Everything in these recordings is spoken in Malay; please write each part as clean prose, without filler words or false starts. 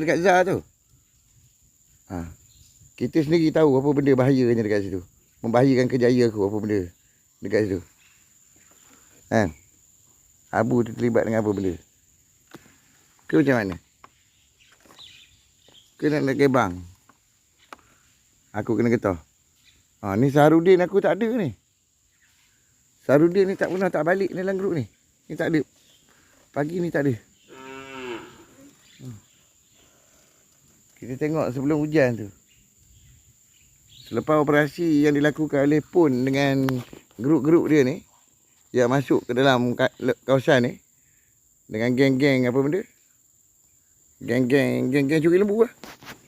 Dekat Zah tu. Kita sendiri tahu apa benda bahayanya dekat situ. Membahayakan kerjaya aku apa benda dekat situ. Kan? Abu tu terlibat dengan apa benda? Ke macam mana? Ke nak kebang? Aku kena getah. Ni Saharudin aku tak ada ni. Saharudin ni tak pernah tak balik dalam grup ni. Ni tak ada. Pagi ni tak ada. Kita tengok sebelum hujan tu. Selepas operasi yang dilakukan oleh PUN dengan grup-grup dia ni, yang masuk ke dalam kawasan ni dengan geng-geng apa benda? Geng-geng curi lembu lah.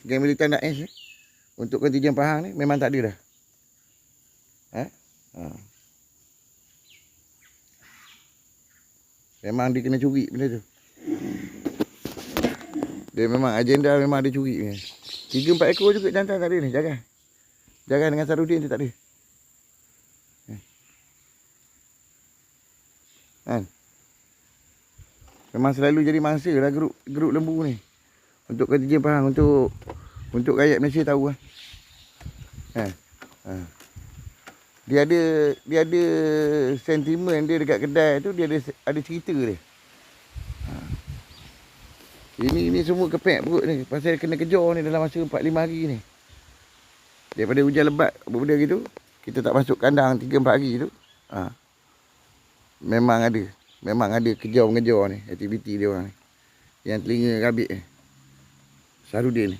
Geng militan Daesh ni. Untuk kontijen Pahang ni memang tak ada dah. Memang dia kena curi benda tu. Dia memang agenda memang dia curi ni. 3-4 ekor juga jantan tak ada ni, jangan. Jangan dengan Saharudin tu tak ada. Kan? Memang selalu jadi mangsa lah grup lembu ni. Untuk kontijen Pahang, untuk rakyat Malaysia tahu lah. Dia ada sentimen dia dekat kedai tu, dia ada cerita dia. Ini semua kepek perut ni pasal kena kejar ni dalam masa 4-5 hari ni. Daripada hujan lebat apa benda gitu, kita tak masuk kandang 3-4 hari tu. Memang ada kejar-mengejar ni aktiviti dia orang ni. Yang telinga rabik ni. Saharudin ni.